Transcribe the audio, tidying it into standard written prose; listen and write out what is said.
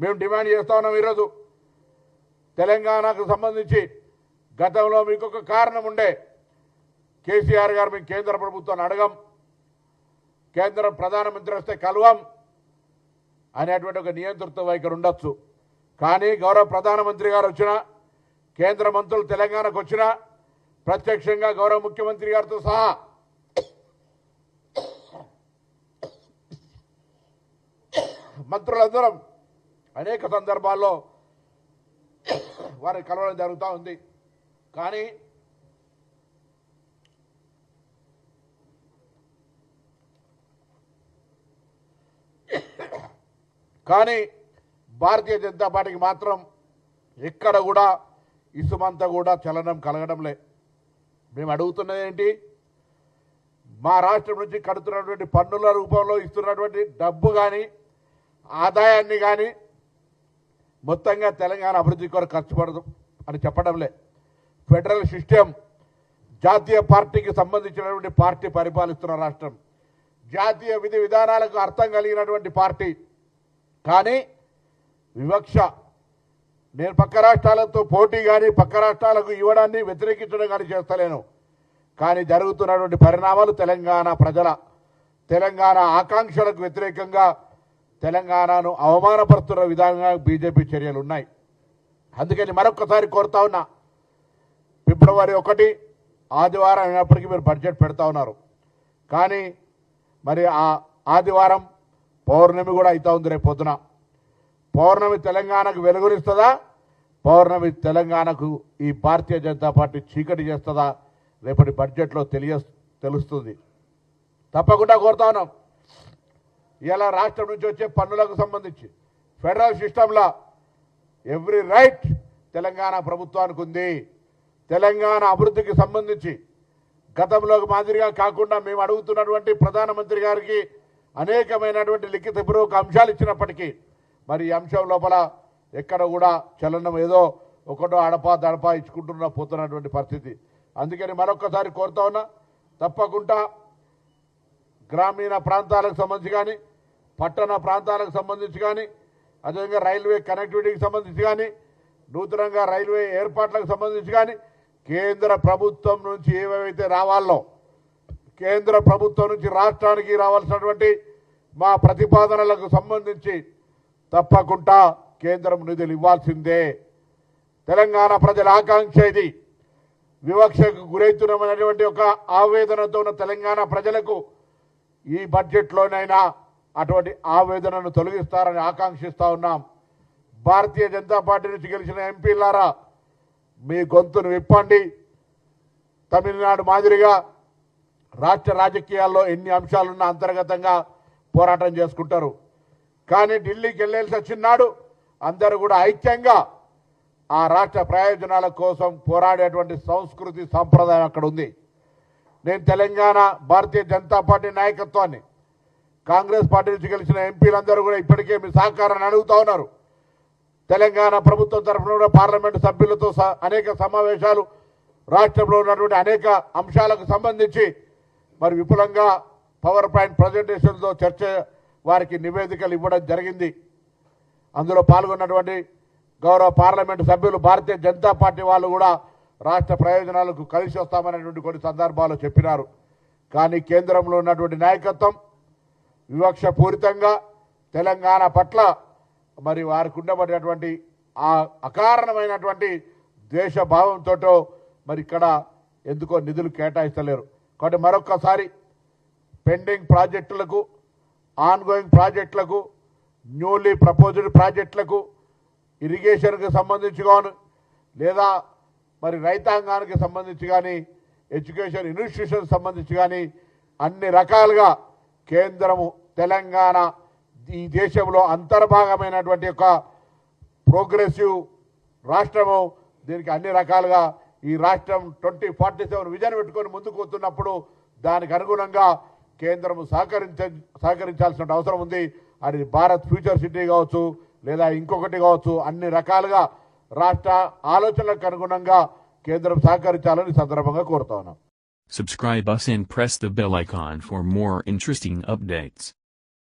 మేము డిమాండ్ చేస్తా ఉన్నాం. ఈరోజు తెలంగాణకు సంబంధించి గతంలో మీకు ఒక కారణం ఉండే, కేసీఆర్ గారు మేము కేంద్ర ప్రభుత్వాన్ని అడగం, కేంద్ర ప్రధానమంత్రి వస్తే కలవం అనేటువంటి ఒక నియంతృత్వ వైఖరి ఉండొచ్చు. కానీ గౌరవ ప్రధానమంత్రి గారు వచ్చినా, కేంద్ర మంత్రులు తెలంగాణకు వచ్చినా, ప్రత్యక్షంగా గౌరవ ముఖ్యమంత్రి గారితో సహా మంత్రులందరం అనేక సందర్భాల్లో వారిని కలవడం జరుగుతూ ఉంది. కానీ భారతీయ జనతా పార్టీకి మాత్రం ఎక్కడ కూడా ఇసుమంతా కూడా చలనం కలగడంలే. మేము అడుగుతున్నది ఏంటి, మా రాష్ట్రం నుంచి కడుతున్నటువంటి పన్నుల రూపంలో ఇస్తున్నటువంటి డబ్బు కానీ ఆదాయాన్ని కానీ మొత్తంగా తెలంగాణ అభివృద్ధి కొరకు ఖర్చు పడదు అని చెప్పడంలే. ఫెడరల్ సిస్టమ్, జాతీయ పార్టీకి సంబంధించినటువంటి పార్టీ పరిపాలిస్తున్న రాష్ట్రం, జాతీయ విధి విధానాలకు అర్థం కలిగినటువంటి పార్టీ. కానీ వివక్ష, నేను పక్క రాష్ట్రాలతో పోటీ కానీ పక్క రాష్ట్రాలకు ఇవ్వడాన్ని వ్యతిరేకించడం కానీ చేస్తలేను. కానీ జరుగుతున్నటువంటి పరిణామాలు తెలంగాణ ప్రజల, తెలంగాణ ఆకాంక్షలకు వ్యతిరేకంగా తెలంగాణను అవమానపరుస్తున్న విధంగా బీజేపీ చర్యలు ఉన్నాయి. అందుకని మరొకసారి కోరుతా ఉన్నా, ఫిబ్రవరి 1 ఆదివారం అయినప్పటికీ మీరు బడ్జెట్ పెడతా ఉన్నారు. కానీ మరి ఆ ఆదివారం పౌర్ణమి కూడా అవుతా ఉంది. రేపు పొద్దున పౌర్ణమి తెలంగాణకు వెలుగునిస్తుందా, పౌర్ణమి తెలంగాణకు ఈ భారతీయ జనతా పార్టీ చీకటి చేస్తుందా, రేపటి బడ్జెట్లో తెలుస్తుంది. తప్పకుండా కోరుతా ఉన్నాం. ఇలా రాష్ట్రం నుంచి వచ్చే పన్నులకు సంబంధించి ఫెడరల్ సిస్టంలో ఎవ్రీ రైట్ తెలంగాణ ప్రభుత్వానికి ఉంది. తెలంగాణ అభివృద్ధికి సంబంధించి గతంలోకి మాదిరిగా కాకుండా మేము అడుగుతున్నటువంటి ప్రధానమంత్రి గారికి అనేకమైనటువంటి లిఖితపూర్వక అంశాలు ఇచ్చినప్పటికీ మరి ఈ అంశం లోపల ఎక్కడ కూడా చలనం, ఏదో ఒకటో అడపా ఇచ్చుకుంటున్నా పోతున్నటువంటి పరిస్థితి. అందుకని మరొక్కసారి కోరుతా ఉన్నా, తప్పకుండా గ్రామీణ ప్రాంతాలకు సంబంధించి కానీ పట్టణ ప్రాంతాలకు సంబంధించి కానీ అదేవిధంగా రైల్వే కనెక్టివిటీకి సంబంధించి కానీ నూతనంగా రైల్వే ఏర్పాట్లకు సంబంధించి కానీ కేంద్ర ప్రభుత్వం నుంచి ఏవేవైతే రావాలో, కేంద్ర ప్రభుత్వం నుంచి రాష్ట్రానికి రావాల్సినటువంటి మా ప్రతిపాదనలకు సంబంధించి తప్పకుండా కేంద్రం నిధులు ఇవ్వాల్సిందే. తెలంగాణ ప్రజల ఆకాంక్ష ఇది. వివక్షకు గురవుతున్నటువంటి ఒక ఆవేదనతో ఉన్న తెలంగాణ ప్రజలకు ఈ బడ్జెట్లోనైనా అటువంటి ఆవేదనను తొలగిస్తారని ఆకాంక్షిస్తా ఉన్నాం. భారతీయ జనతా పార్టీ నుంచి గెలిచిన ఎంపీలారా, మీ గొంతును విప్పండి. తమిళనాడు మాదిరిగా రాష్ట్ర రాజకీయాల్లో ఎన్ని అంశాలున్నా అంతర్గతంగా పోరాటం చేసుకుంటారు. కానీ ఢిల్లీకి వెళ్ళాల్సి వచ్చినాడు అందరూ కూడా ఐక్యంగా ఆ రాష్ట్ర ప్రయోజనాల కోసం పోరాడేటువంటి సంస్కృతి సంప్రదాయం అక్కడ ఉంది. నేను తెలంగాణ భారతీయ జనతా పార్టీ నాయకత్వాన్ని, కాంగ్రెస్ పార్టీ నుంచి గెలిచిన ఎంపీలందరూ కూడా ఇప్పటికే మీ సహకారాన్ని అడుగుతా ఉన్నారు. తెలంగాణ ప్రభుత్వం తరఫున కూడా పార్లమెంటు సభ్యులతో అనేక సమావేశాలు, రాష్ట్రంలో ఉన్నటువంటి అనేక అంశాలకు సంబంధించి మరి విపులంగా పవర్ పాయింట్ ప్రజెంటేషన్తో చర్చ, వారికి నివేదికలు ఇవ్వడం జరిగింది. అందులో పాల్గొన్నటువంటి గౌరవ పార్లమెంటు సభ్యులు భారతీయ జనతా పార్టీ వాళ్ళు కూడా రాష్ట్ర ప్రయోజనాలకు కలిసి వస్తామనేటువంటి కొన్ని సందర్భాల్లో చెప్పినారు. కానీ కేంద్రంలో ఉన్నటువంటి నాయకత్వం వివక్షపూరితంగా తెలంగాణ పట్ల మరి వారికి ఉండబడినటువంటి ఆ అకారణమైనటువంటి ద్వేషభావంతో మరి ఇక్కడ ఎందుకో నిధులు కేటాయిస్తలేరు. కాబట్టి మరొక్కసారి పెండింగ్ ప్రాజెక్టులకు, ఆన్గోయింగ్ ప్రాజెక్టులకు, న్యూలీ ప్రపోజ్డ్ ప్రాజెక్టులకు, ఇరిగేషన్కి సంబంధించి కానీ లేదా మరి రైతాంగానికి సంబంధించి కానీ, ఎడ్యుకేషన్ ఇన్స్టిట్యూషన్ సంబంధించి కానీ అన్ని రకాలుగా కేంద్రము తెలంగాణ ఈ దేశంలో అంతర్భాగమైనటువంటి ఒక ప్రోగ్రెసివ్ రాష్ట్రము. దీనికి అన్ని రకాలుగా ఈ రాష్ట్రం 2047 విజన్ పెట్టుకొని ముందుకు పోతున్నప్పుడు దానికి అనుగుణంగా కేంద్రము సహకరించాల్సిన అవసరం ఉంది. అది భారత్ ఫ్యూచర్ సిటీ కావచ్చు లేదా ఇంకొకటి కావచ్చు, అన్ని రకాలుగా రాష్ట్ర ఆలోచనలకు అనుగుణంగా కేంద్రం సహకరించాలని సందర్భంగా కోరుతా ఉన్నాం. Subscribe us and press the bell icon for more interesting updates.